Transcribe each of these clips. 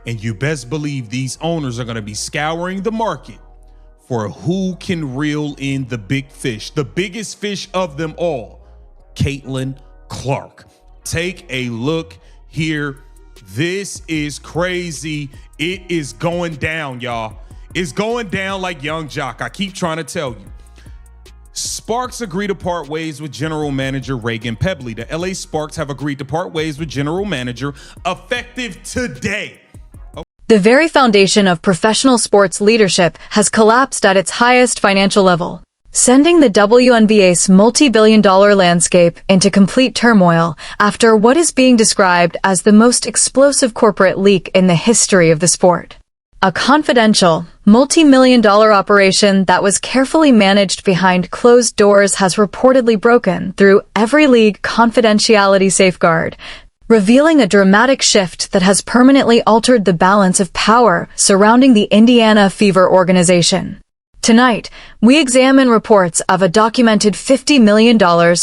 And you best believe these owners are going to be scouring the market for who can reel in the big fish, the biggest fish of them all, Caitlin Clark. Take a look here. This is crazy. It is going down, y'all. It's going down like Young Jock. I keep trying to tell you. Sparks agreed to part ways with general manager Reagan Pebley. The LA Sparks have agreed to part ways with general manager effective today. The very foundation of professional sports leadership has collapsed at its highest financial level, sending the WNBA's multi-billion-dollar landscape into complete turmoil after what is being described as the most explosive corporate leak in the history of the sport. A confidential, multi-million-dollar operation that was carefully managed behind closed doors has reportedly broken through every league confidentiality safeguard, revealing a dramatic shift that has permanently altered the balance of power surrounding the Indiana Fever organization. Tonight, we examine reports of a documented $50 million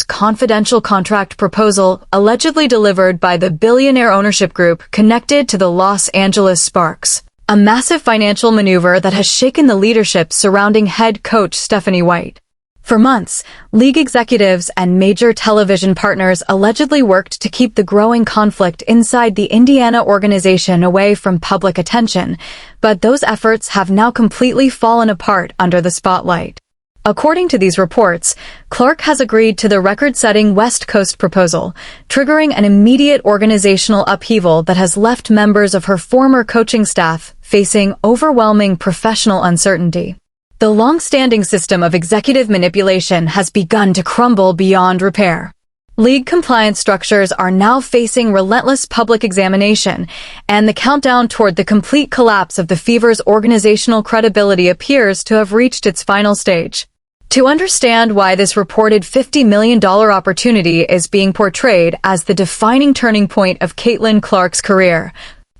confidential contract proposal allegedly delivered by the billionaire ownership group connected to the Los Angeles Sparks. A massive financial maneuver that has shaken the leadership surrounding head coach Stephanie White. For months, league executives and major television partners allegedly worked to keep the growing conflict inside the Indiana organization away from public attention, but those efforts have now completely fallen apart under the spotlight. According to these reports, Clark has agreed to the record-setting West Coast proposal, triggering an immediate organizational upheaval that has left members of her former coaching staff facing overwhelming professional uncertainty. The long-standing system of executive manipulation has begun to crumble beyond repair. League compliance structures are now facing relentless public examination, and the countdown toward the complete collapse of the Fever's organizational credibility appears to have reached its final stage. To understand why this reported $50 million opportunity is being portrayed as the defining turning point of Caitlin Clark's career,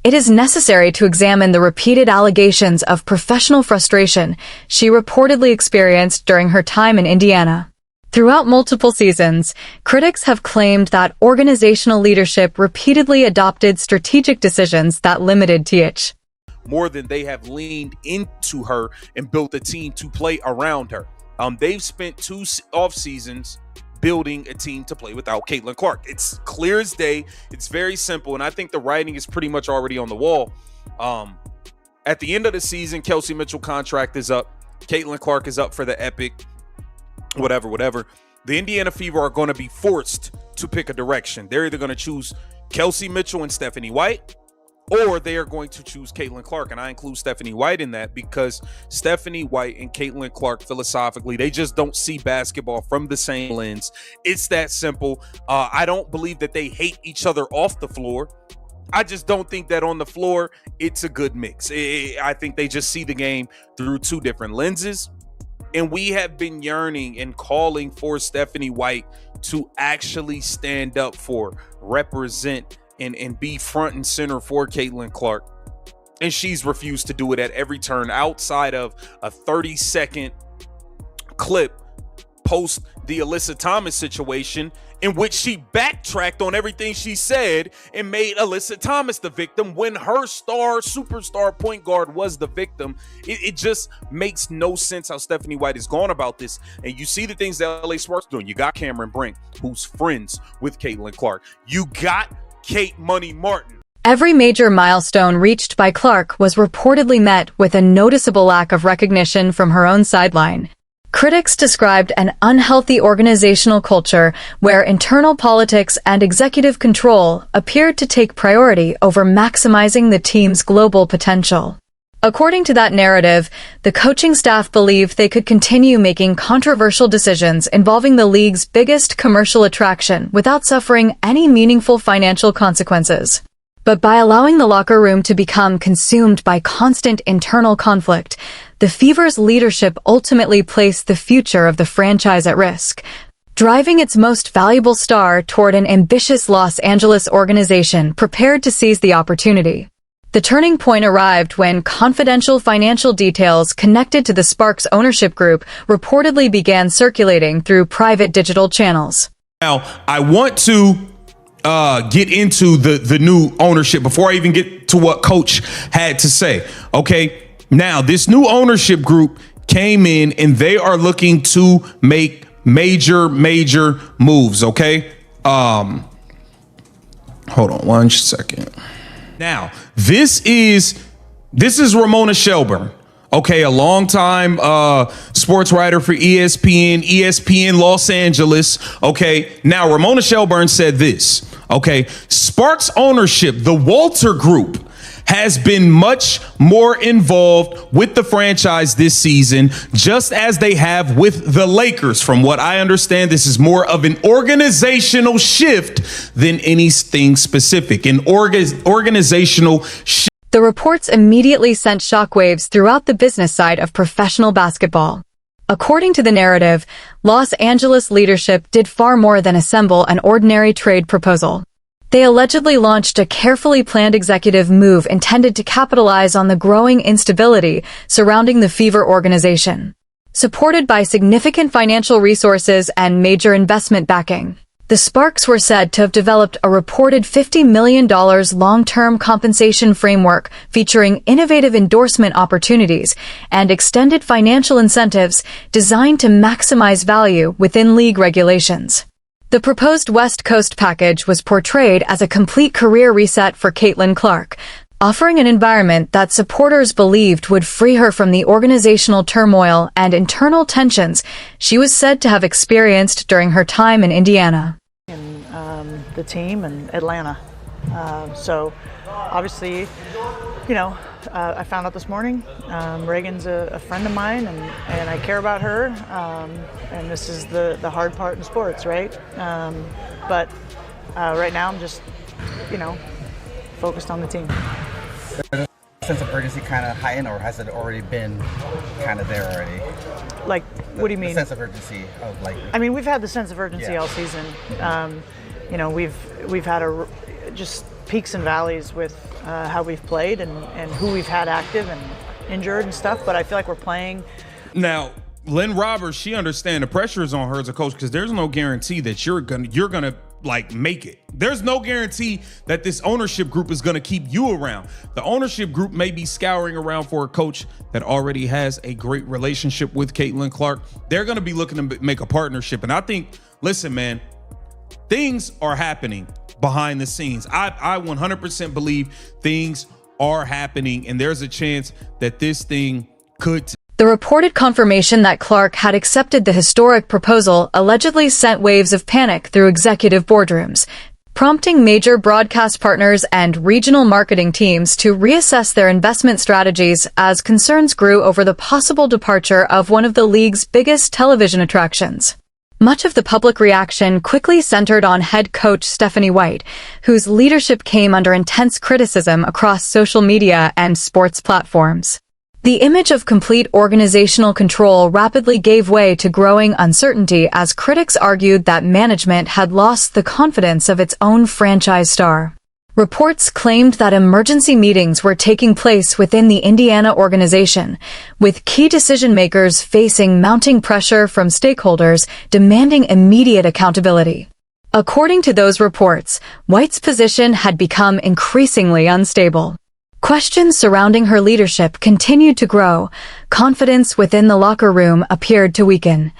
it is necessary to examine the repeated allegations of professional frustration she reportedly experienced during her time in Indiana. Throughout multiple seasons, critics have claimed that organizational leadership repeatedly adopted strategic decisions that limited TH. More than they have leaned into her and built a team to play around her. They've spent 2 off seasons building a team to play without Caitlin Clark. It's clear as day. It's very simple, and I think the writing is pretty much already on the wall. At the end of the season, Kelsey Mitchell contract is up. Caitlin Clark is up for the Epic. Whatever. The Indiana Fever are going to be forced to pick a direction. They're either going to choose Kelsey Mitchell and Stephanie White, or they are going to choose Caitlin Clark. And I include Stephanie White in that because Stephanie White and Caitlin Clark, philosophically, they just don't see basketball from the same lens. It's that simple. I don't believe that they hate each other off the floor. I just don't think that on the floor, it's a good mix. I think they just see the game through 2 different lenses. And we have been yearning and calling for Stephanie White to actually stand up for, represent, and be front and center for Caitlin Clark. And she's refused to do it at every turn outside of a 30-second clip post the Alyssa Thomas situation in which she backtracked on everything she said and made Alyssa Thomas the victim when her superstar point guard was the victim. It just makes no sense how Stephanie White has gone about this. And you see the things that LA Sparks doing. You got Cameron Brink, who's friends with Caitlin Clark. You got Kate Money Martin. Every major milestone reached by Clark was reportedly met with a noticeable lack of recognition from her own sideline. Critics described an unhealthy organizational culture where internal politics and executive control appeared to take priority over maximizing the team's global potential. According to that narrative, the coaching staff believed they could continue making controversial decisions involving the league's biggest commercial attraction without suffering any meaningful financial consequences. But by allowing the locker room to become consumed by constant internal conflict, the Fever's leadership ultimately placed the future of the franchise at risk, driving its most valuable star toward an ambitious Los Angeles organization prepared to seize the opportunity. The turning point arrived when confidential financial details connected to the Sparks ownership group reportedly began circulating through private digital channels. Now, I want to get into the new ownership, before I even get to what Coach had to say. Okay, now this new ownership group came in and they are looking to make major moves. Okay, hold on one second. Now this is Ramona Shelburne. Okay, a longtime sports writer for ESPN Los Angeles. Okay, now Ramona Shelburne said this. Okay, Sparks ownership, the Walter Group, has been much more involved with the franchise this season, just as they have with the Lakers. From what I understand, this is more of an organizational shift than anything specific. An organizational shift. The reports immediately sent shockwaves throughout the business side of professional basketball. According to the narrative, Los Angeles leadership did far more than assemble an ordinary trade proposal. They allegedly launched a carefully planned executive move intended to capitalize on the growing instability surrounding the Fever organization. Supported by significant financial resources and major investment backing, the Sparks were said to have developed a reported $50 million long-term compensation framework featuring innovative endorsement opportunities and extended financial incentives designed to maximize value within league regulations. The proposed West Coast package was portrayed as a complete career reset for Caitlin Clark, offering an environment that supporters believed would free her from the organizational turmoil and internal tensions she was said to have experienced during her time in Indiana. The team in Atlanta. So obviously, I found out this morning, Reagan's a friend of mine and I care about her. And this is the hard part in sports, right? But right now I'm just, focused on the team. Sense of urgency kind of heightened, or has it already been kind of there already? Like, what do you mean? The sense of urgency of like. I mean, we've had the sense of urgency all season. We've had just peaks and valleys with how we've played and who we've had active and injured and stuff. But I feel like we're playing. Now, Lynn Roberts, she understands the pressure is on her as a coach because there's no guarantee that you're gonna like make it. There's no guarantee that this ownership group is gonna keep you around. The ownership group may be scouring around for a coach that already has a great relationship with Caitlin Clark. They're gonna be looking to make a partnership. And I think, listen, man, things are happening behind the scenes. I 100% believe things are happening, and there's a chance that this thing could. The reported confirmation that Clark had accepted the historic proposal allegedly sent waves of panic through executive boardrooms, prompting major broadcast partners and regional marketing teams to reassess their investment strategies as concerns grew over the possible departure of one of the league's biggest television attractions. Much of the public reaction quickly centered on head coach Stephanie White, whose leadership came under intense criticism across social media and sports platforms. The image of complete organizational control rapidly gave way to growing uncertainty as critics argued that management had lost the confidence of its own franchise star. Reports claimed that emergency meetings were taking place within the Indiana organization, with key decision-makers facing mounting pressure from stakeholders demanding immediate accountability. According to those reports, White's position had become increasingly unstable. Questions surrounding her leadership continued to grow, confidence within the locker room appeared to weaken,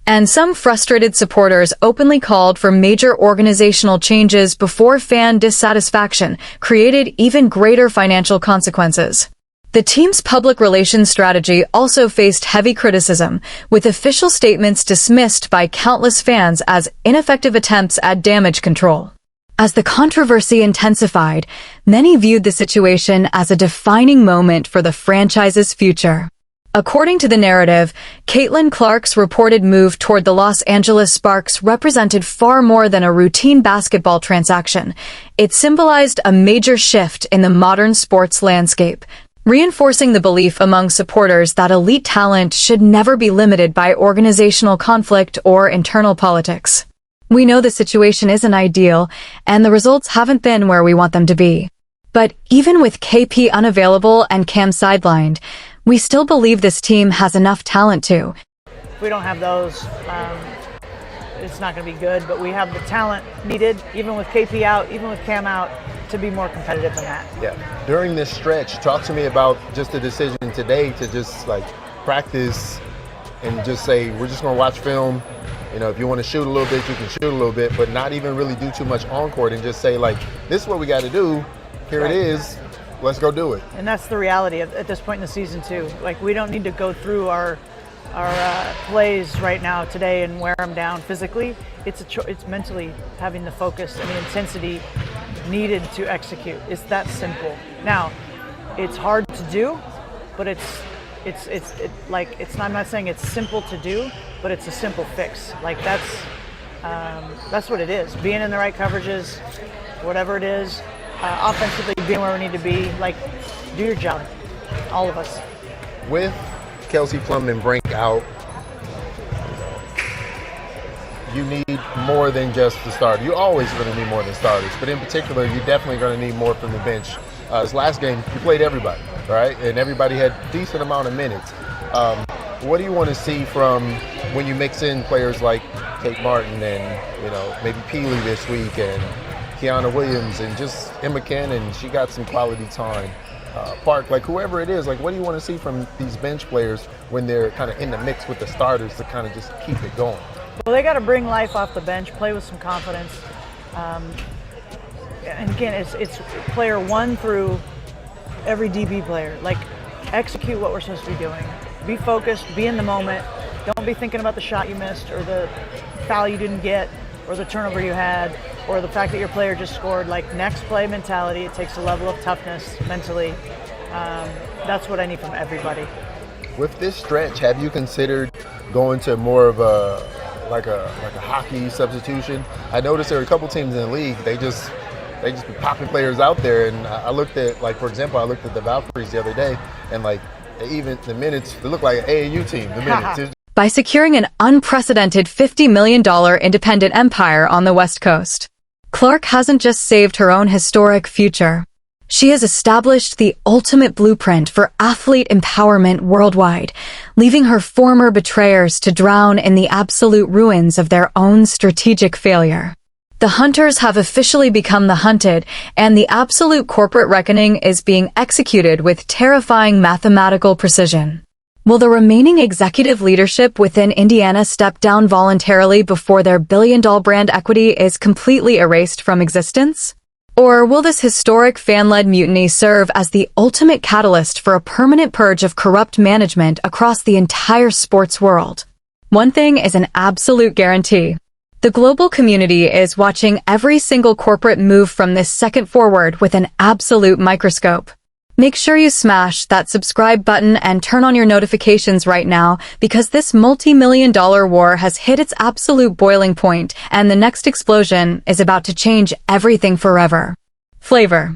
and some frustrated supporters openly called for major organizational changes before fan dissatisfaction created even greater financial consequences. The team's public relations strategy also faced heavy criticism, with official statements dismissed by countless fans as ineffective attempts at damage control. As the controversy intensified, many viewed the situation as a defining moment for the franchise's future. According to the narrative, Caitlin Clark's reported move toward the Los Angeles Sparks represented far more than a routine basketball transaction. It symbolized a major shift in the modern sports landscape, reinforcing the belief among supporters that elite talent should never be limited by organizational conflict or internal politics. We know the situation isn't ideal, and the results haven't been where we want them to be. But even with KP unavailable and Cam sidelined, we still believe this team has enough talent to. If we don't have those, it's not going to be good, but we have the talent needed, even with KP out, even with Cam out, to be more competitive than that. Yeah. During this stretch, talk to me about just the decision today to just like practice and just say, we're just going to watch film. You know, if you want to shoot a little bit, you can shoot a little bit, but not even really do too much on court and just say, like, this is what we got to do. Here it is. Let's go do it. And that's the reality at this point in the season, too. Like, we don't need to go through our plays right now today and wear them down physically. It's mentally having the focus and the intensity needed to execute. It's that simple. Now, it's hard to do, but I'm not saying it's simple to do, but it's a simple fix. Like that's what it is. Being in the right coverages, whatever it is, offensively being where we need to be. Like, do your job, all of us. With Kelsey Plum and Brink out, you need more than just the starter. You're always going to need more than starters, but in particular, you're definitely going to need more from the bench. This last game, you played everybody, right? And everybody had a decent amount of minutes. What do you want to see from when you mix in players like Kate Martin and, you know, maybe Peely this week and Kiana Williams and just Emma Cannon, she got some quality time. Park, like whoever it is, like what do you want to see from these bench players when they're kind of in the mix with the starters to kind of just keep it going? Well, they got to bring life off the bench, play with some confidence. And again, it's player one through every DB player. Like, execute what we're supposed to be doing. Be focused, be in the moment. Don't be thinking about the shot you missed or the foul you didn't get or the turnover you had or the fact that your player just scored. Like, next play mentality. It takes a level of toughness mentally. That's what I need from everybody. With this stretch, have you considered going to more of a hockey substitution? I noticed there are a couple teams in the league, they just be popping players out there, and I looked at, like, for example, I looked at the Valkyries the other day, and like even the minutes, they look like an AAU team. The minutes. By securing an unprecedented $50 million independent empire on the West Coast, Clark hasn't just saved her own historic future. She has established the ultimate blueprint for athlete empowerment worldwide, leaving her former betrayers to drown in the absolute ruins of their own strategic failure. The hunters have officially become the hunted, and the absolute corporate reckoning is being executed with terrifying mathematical precision. Will the remaining executive leadership within Indiana step down voluntarily before their billion-dollar brand equity is completely erased from existence? Or will this historic fan-led mutiny serve as the ultimate catalyst for a permanent purge of corrupt management across the entire sports world? One thing is an absolute guarantee. The global community is watching every single corporate move from this second forward with an absolute microscope. Make sure you smash that subscribe button and turn on your notifications right now, because this multi-million-dollar war has hit its absolute boiling point, and the next explosion is about to change everything forever. Flavor.